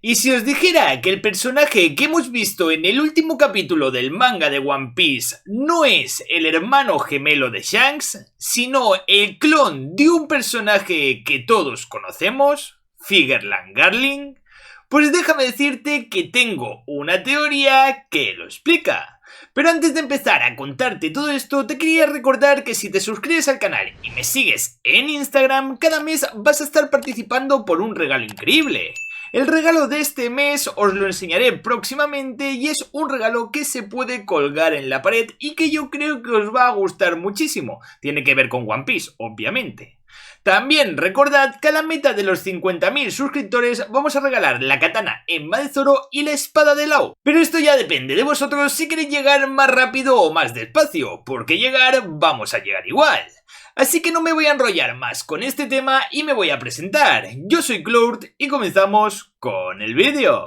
Y si os dijera que el personaje que hemos visto en el último capítulo del manga de One Piece no es el hermano gemelo de Shanks, sino el clon de un personaje que todos conocemos, Figerland Garling, pues déjame decirte que tengo una teoría que lo explica. Pero antes de empezar a contarte todo esto, te quería recordar que si te suscribes al canal y me sigues en Instagram, cada mes vas a estar participando por un regalo increíble. El regalo de este mes os lo enseñaré próximamente y es un regalo que se puede colgar en la pared y que yo creo que os va a gustar muchísimo. Tiene que ver con One Piece, obviamente. También recordad que a la meta de los 50.000 suscriptores vamos a regalar la katana Enma de Zoro y la espada de Lao. Pero esto ya depende de vosotros si queréis llegar más rápido o más despacio, porque llegar vamos a llegar igual. Así que no me voy a enrollar más con este tema y me voy a presentar. Yo soy Cloud y comenzamos con el vídeo.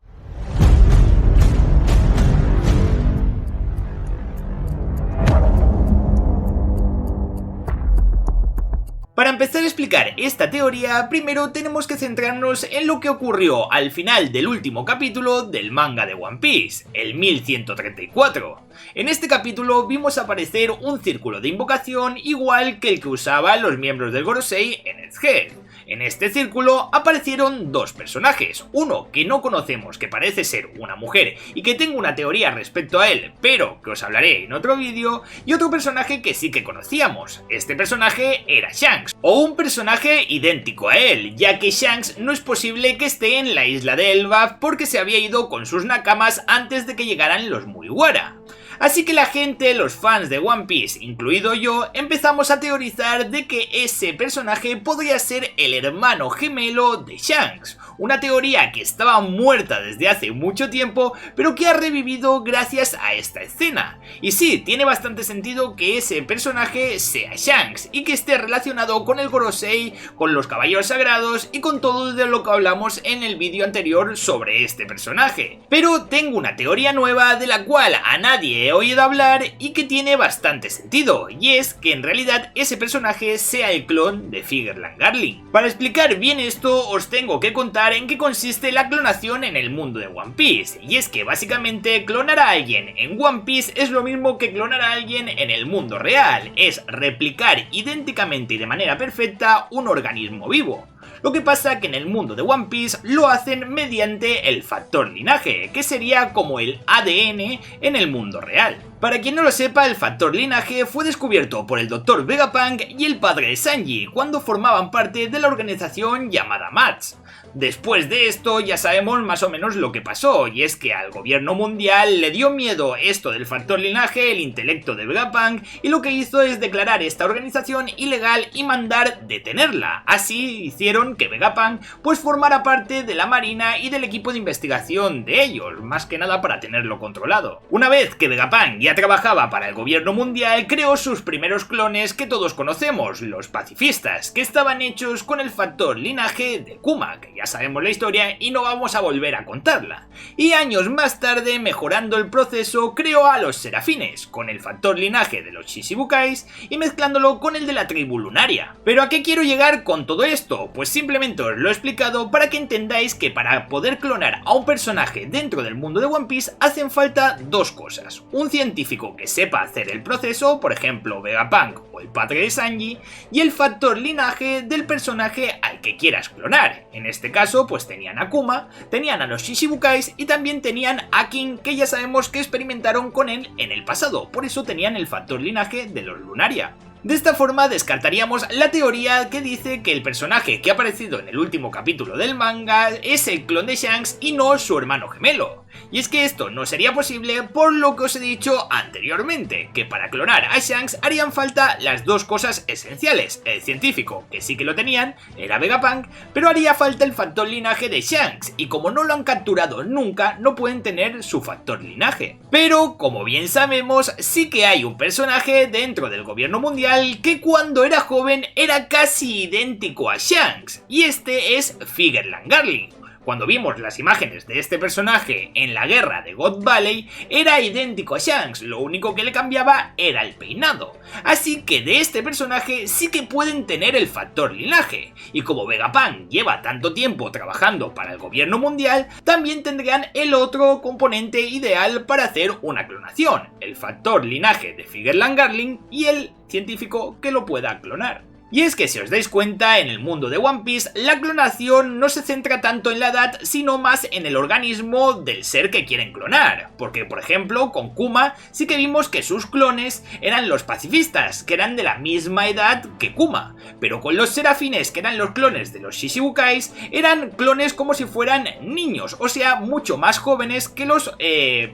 Para empezar a explicar esta teoría, primero tenemos que centrarnos en lo que ocurrió al final del último capítulo del manga de One Piece, el 1134. En este capítulo vimos aparecer un círculo de invocación igual que el que usaban los miembros del Gorosei en Egghead. En este círculo aparecieron dos personajes, uno que no conocemos que parece ser una mujer y que tengo una teoría respecto a él, pero que os hablaré en otro vídeo, y otro personaje que sí que conocíamos. Este personaje era Shanks, o un personaje idéntico a él, ya que Shanks no es posible que esté en la isla de Elbaf porque se había ido con sus nakamas antes de que llegaran los Mugiwara. Así que la gente, los fans de One Piece, incluido yo, empezamos a teorizar de que ese personaje podría ser el hermano gemelo de Shanks. Una teoría que estaba muerta desde hace mucho tiempo, pero que ha revivido gracias a esta escena. Y sí, tiene bastante sentido que ese personaje sea Shanks, y que esté relacionado con el Gorosei, con los caballeros sagrados y con todo de lo que hablamos en el vídeo anterior sobre este personaje. Pero tengo una teoría nueva de la cual a nadie he oído hablar y que tiene bastante sentido, y es que en realidad ese personaje sea el clon de Figerland Garling. Para explicar bien esto os tengo que contar en qué consiste la clonación en el mundo de One Piece, y es que básicamente clonar a alguien en One Piece es lo mismo que clonar a alguien en el mundo real, es replicar idénticamente y de manera perfecta un organismo vivo. Lo que pasa que en el mundo de One Piece lo hacen mediante el factor linaje, que sería como el ADN en el mundo real. Para quien no lo sepa, el factor linaje fue descubierto por el Dr. Vegapunk y el padre de Sanji cuando formaban parte de la organización llamada MATS. Después de esto ya sabemos más o menos lo que pasó, y es que al gobierno mundial le dio miedo esto del factor linaje, el intelecto de Vegapunk, y lo que hizo es declarar esta organización ilegal y mandar detenerla. Así hicieron que Vegapunk pues formara parte de la marina y del equipo de investigación de ellos, más que nada para tenerlo controlado. Una vez que Vegapunk ya trabajaba para el gobierno mundial, creó sus primeros clones que todos conocemos, los pacifistas, que estaban hechos con el factor linaje de Kuma, que ya sabemos la historia y no vamos a volver a contarla. Y años más tarde, mejorando el proceso, creó a los serafines, con el factor linaje de los Shishibukais y mezclándolo con el de la tribu lunaria. ¿Pero a qué quiero llegar con todo esto? Pues simplemente os lo he explicado para que entendáis que para poder clonar a un personaje dentro del mundo de One Piece hacen falta dos cosas: un científico que sepa hacer el proceso, por ejemplo Vegapunk o el padre de Sanji, y el factor linaje del personaje al que quieras clonar. En este caso pues tenían a Kuma, tenían a los Shishibukais y también tenían a King, que ya sabemos que experimentaron con él en el pasado, por eso tenían el factor linaje de los Lunaria. De esta forma descartaríamos la teoría que dice que el personaje que ha aparecido en el último capítulo del manga es el clon de Shanks y no su hermano gemelo. Y es que esto no sería posible por lo que os he dicho anteriormente, que para clonar a Shanks harían falta las dos cosas esenciales: el científico, que sí que lo tenían, era Vegapunk, pero haría falta el factor linaje de Shanks, y como no lo han capturado nunca, no pueden tener su factor linaje. Pero, como bien sabemos, sí que hay un personaje dentro del gobierno mundial que cuando era joven era casi idéntico a Shanks, y este es Figerland Garling. cuando vimos las imágenes de este personaje en la guerra de God Valley, era idéntico a Shanks, lo único que le cambiaba era el peinado. Así que de este personaje sí que pueden tener el factor linaje, y como Vegapunk lleva tanto tiempo trabajando para el gobierno mundial, también tendrían el otro componente ideal para hacer una clonación, el factor linaje de Figerland Garling y el científico que lo pueda clonar. Y es que si os dais cuenta, en el mundo de One Piece, la clonación no se centra tanto en la edad, sino más en el organismo del ser que quieren clonar. Porque, por ejemplo, con Kuma sí que vimos que sus clones eran los pacifistas, que eran de la misma edad que Kuma. Pero con los serafines, que eran los clones de los Shishibukais, eran clones como si fueran niños, o sea, mucho más jóvenes que los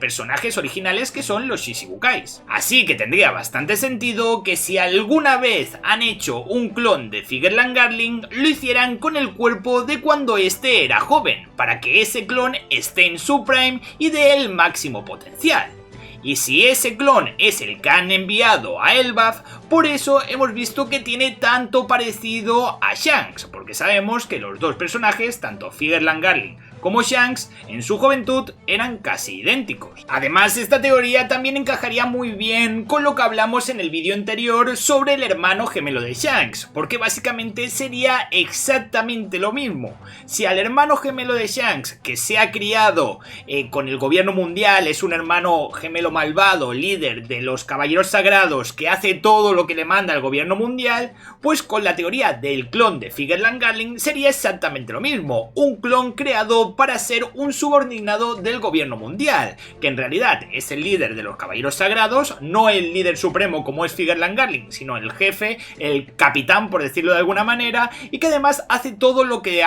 personajes originales que son los Shishibukais. Así que tendría bastante sentido que si alguna vez han hecho un clon de Figerland Garling, lo hicieran con el cuerpo de cuando este era joven, para que ese clon esté en su prime y dé el máximo potencial. Y si ese clon es el que han enviado a Elbaf, por eso hemos visto que tiene tanto parecido a Shanks, porque sabemos que los dos personajes, tanto Figerland Garling como Shanks, en su juventud eran casi idénticos. Además, esta teoría también encajaría muy bien con lo que hablamos en el vídeo anterior sobre el hermano gemelo de Shanks, porque básicamente sería exactamente lo mismo. Si al hermano gemelo de Shanks, que se ha criado con el gobierno mundial, es un hermano gemelo malvado, líder de los caballeros sagrados, que hace todo lo que le manda el gobierno mundial, pues con la teoría del clon de Figerland Garling sería exactamente lo mismo, un clon creado para ser un subordinado del gobierno mundial, que en realidad es el líder de los caballeros sagrados, no el líder supremo como es Figerland Garling, sino el jefe, el capitán por decirlo de alguna manera, y que además hace todo lo que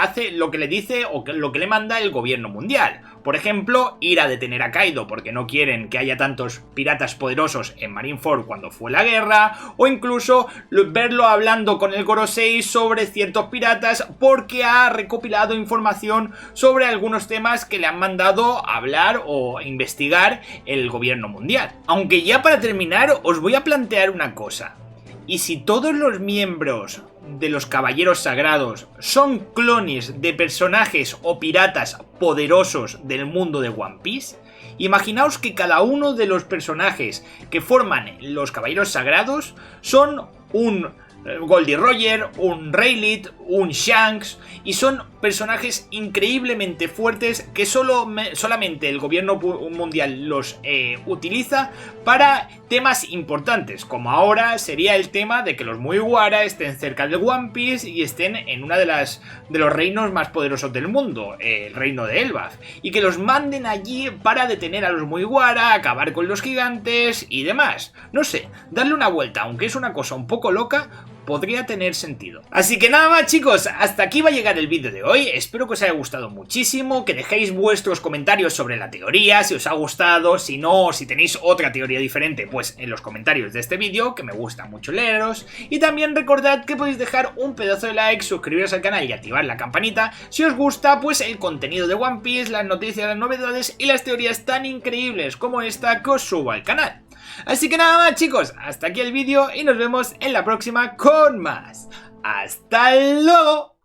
le dice o lo que le manda el gobierno mundial. Por ejemplo, ir a detener a Kaido porque no quieren que haya tantos piratas poderosos en Marineford cuando fue la guerra, o incluso verlo hablando con el Gorosei sobre ciertos piratas porque ha recopilado información sobre algunos temas que le han mandado a hablar o investigar el gobierno mundial. Aunque ya para terminar os voy a plantear una cosa. ¿Y si todos los miembros de los caballeros sagrados son clones de personajes o piratas poderosos del mundo de One Piece? Imaginaos que cada uno de los personajes que forman los caballeros sagrados son un Goldie Roger, un Rayleigh, un Shanks, y son personajes increíblemente fuertes que solamente el gobierno mundial los utiliza para temas importantes, como ahora sería el tema de que los Mugiwara estén cerca del One Piece y estén en una de los reinos más poderosos del mundo, el reino de Elbaf, y que los manden allí para detener a los Mugiwara, acabar con los gigantes y demás. No sé, darle una vuelta, aunque es una cosa un poco loca, podría tener sentido. Así que nada más, chicos, hasta aquí va a llegar el vídeo de hoy. Espero que os haya gustado muchísimo, que dejéis vuestros comentarios sobre la teoría, si os ha gustado, si no, si tenéis otra teoría diferente, pues en los comentarios de este vídeo, que me gusta mucho leeros. Y también recordad que podéis dejar un pedazo de like, suscribiros al canal y activar la campanita si os gusta pues el contenido de One Piece, las noticias, las novedades y las teorías tan increíbles como esta que os subo al canal. Así que nada más, chicos, hasta aquí el vídeo y nos vemos en la próxima con más. ¡Hasta luego!